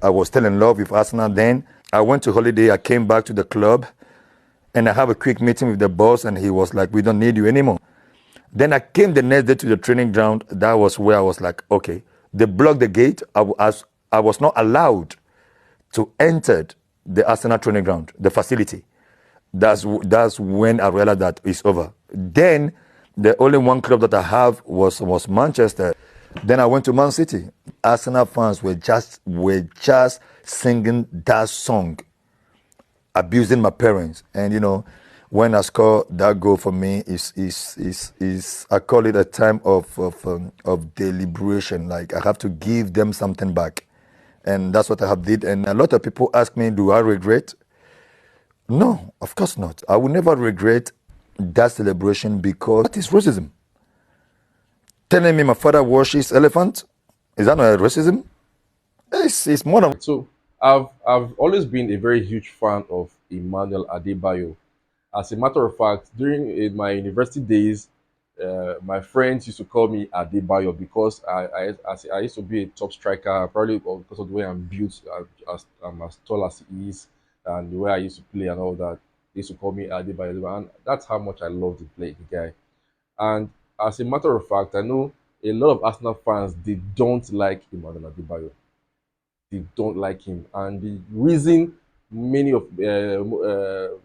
I was still in love with Arsenal then. I went to holiday. I came back to the club, and I have a quick meeting with the boss, and he was like, "We don't need you anymore." Then I came the next day to the training ground. That was where I was like, "Okay." They blocked the gate. I was not allowed to enter the Arsenal training ground, the facility. That's when I realized that it's over. Then the only one club that I have was Manchester. Then I went to Man City. Arsenal fans were just singing that song, abusing my parents. And when I score that goal for me is I call it a time of deliberation. Like I have to give them something back, and that's what I have did. And a lot of people ask me, do I regret? No, of course not. I will never regret that celebration because that is racism. Telling me my father worships elephant, is that not a racism? It's more than. So I've always been a very huge fan of Emmanuel Adebayor. As a matter of fact, during my university days, my friends used to call me Adebayo because I used to be a top striker, probably because of the way I'm built, I'm as tall as he is, and the way I used to play and all that. They used to call me Adebayo, and that's how much I love to play the guy. And as a matter of fact, I know a lot of Arsenal fans they don't like Emmanuel Adebayo. They don't like him, and the reason many of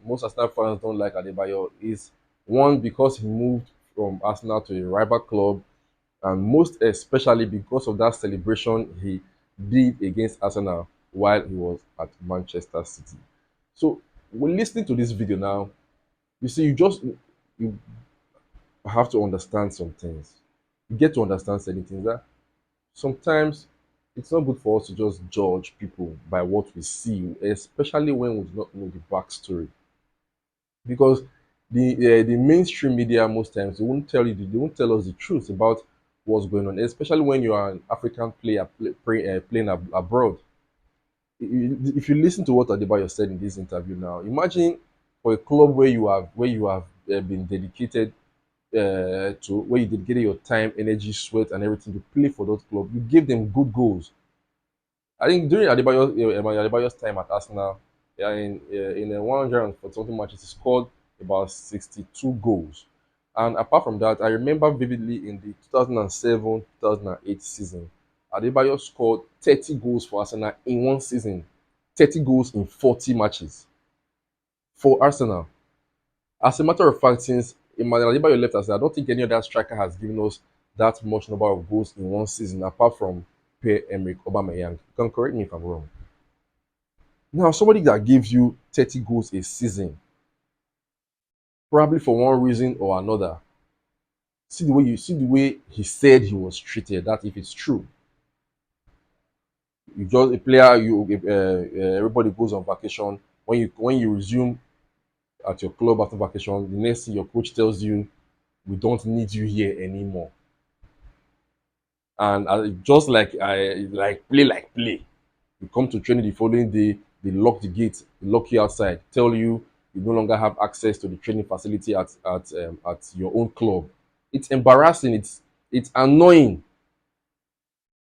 most Arsenal fans don't like Adebayo is one because he moved from Arsenal to a rival club, and most especially because of that celebration he did against Arsenal while he was at Manchester City. So, when listening to this video now, you see, you have to understand some things. You get to understand certain things that sometimes it's not good for us to just judge people by what we see, especially when we do not know the backstory. Because the mainstream media most times they won't tell us the truth about what's going on, especially when you are an African player playing abroad. If you listen to what Adebayo said in this interview now, imagine for a club where you have been dedicated to where you dedicated your time, energy, sweat, and everything to play for that club. You give them good goals. I think during Adebayo's time at Arsenal, yeah, in 100 and for something matches, he scored about 62 goals. And apart from that, I remember vividly in the 2007-2008 season, Adebayo scored 30 goals for Arsenal in one season, 30 goals in 40 matches for Arsenal. As a matter of fact, since Emmanuel Adebayo left us, I don't think any other striker has given us that much number of goals in one season, apart from Pierre-Emerick Aubameyang. You can correct me if I'm wrong. Now, somebody that gives you 30 goals a season, probably for one reason or another, see the way he said he was treated. That if it's true, you just a player, everybody goes on vacation. When you resume at your club after vacation, the next thing your coach tells you, we don't need you here anymore. And just like play. You come to training the following day, they lock the gate, they lock you outside, tell you you no longer have access to the training facility at your own club. It's embarrassing. It's annoying,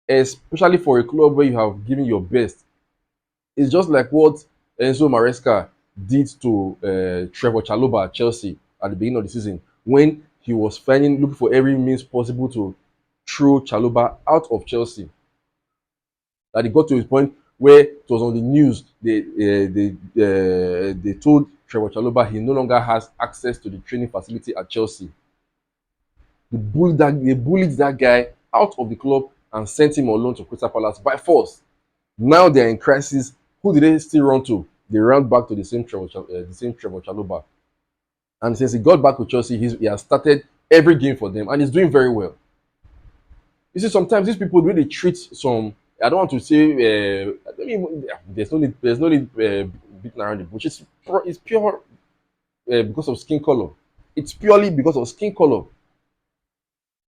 especially for a club where you have given your best. It's just like what Enzo Maresca did to Trevor Chalobah at Chelsea at the beginning of the season when he was looking for every means possible to throw Chalobah out of Chelsea. That it got to a point where it was on the news. They told Trevor Chalobah he no longer has access to the training facility at Chelsea. They bullied that guy out of the club and sent him on loan to Crystal Palace by force. Now they're in crisis. Who did they still run to? They ran back to the same Trevor Chalobah. And since he got back to Chelsea, he has started every game for them and he's doing very well. You see, sometimes these people really treat some. I don't want to say. I mean, there's no need. There's no need beating around the bush. It's pure because of skin color. It's purely because of skin color.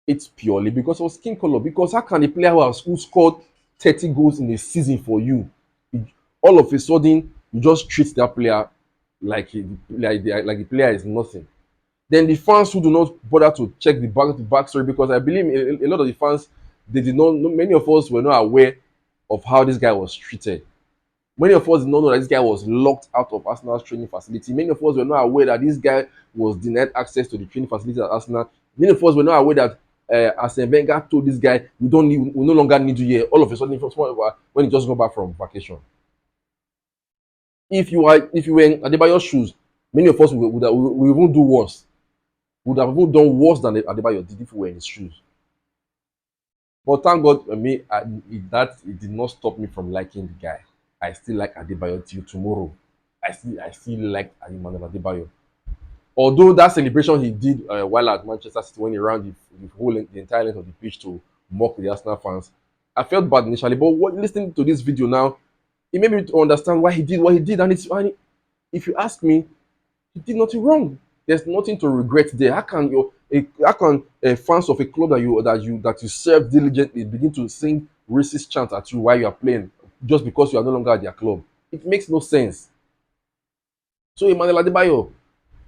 It's purely because of skin color. Because how can a player who scored 30 goals in a season for you, all of a sudden you just treat that player like the player is nothing? Then the fans who do not bother to check the backstory, because I believe a lot of the fans they did not. Many of us were not aware of how this guy was treated. Many of us did not know that this guy was locked out of Arsenal's training facility. Many of us were not aware that this guy was denied access to the training facility at Arsenal. Many of us were not aware that Arsene Wenger told this guy, we no longer need you here. All of a sudden, when he just got back from vacation. If you were in Adebayor's shoes, many of us would even do worse. Would have even done worse than Adebayor did if we were in his shoes. But thank God, it did not stop me from liking the guy. I still like Adebayor till tomorrow. I still like Emmanuel Adebayor. Although that celebration he did while at Manchester City when he ran the entire length of the pitch to mock the Arsenal fans, I felt bad initially. But listening to this video now, it made me to understand why he did what he did. If you ask me, he did nothing wrong. There's nothing to regret there. How can fans of a club that you serve diligently begin to sing racist chants at you while you are playing just because you are no longer at their club? It makes no sense. So Emmanuel Adebayo,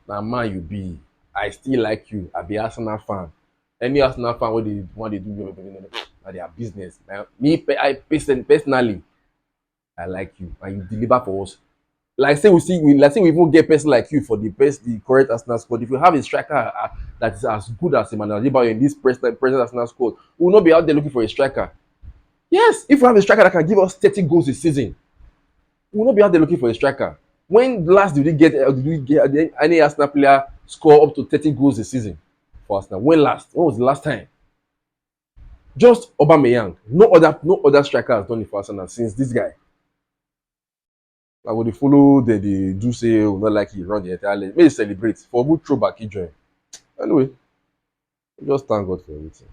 na man you be. I still like you. I be Arsenal fan. Any Arsenal fan when they do na their business. I personally, I like you and you deliver for us. Like say we even get person like you for the correct Arsenal squad. If you have a striker that is as good as Emmanuel Adebayo in this present Arsenal squad, we will not be out there looking for a striker. Yes, if we have a striker that can give us 30 goals a season, we will not be out there looking for a striker. When last did we get any Arsenal player score up to 30 goals a season for Arsenal? When last? When was the last time? Just Aubameyang. No other striker has done it for Arsenal since this guy. I would follow they do say not like he run the entire lane. May celebrate for good throwback he join. Anyway, just thank God for everything.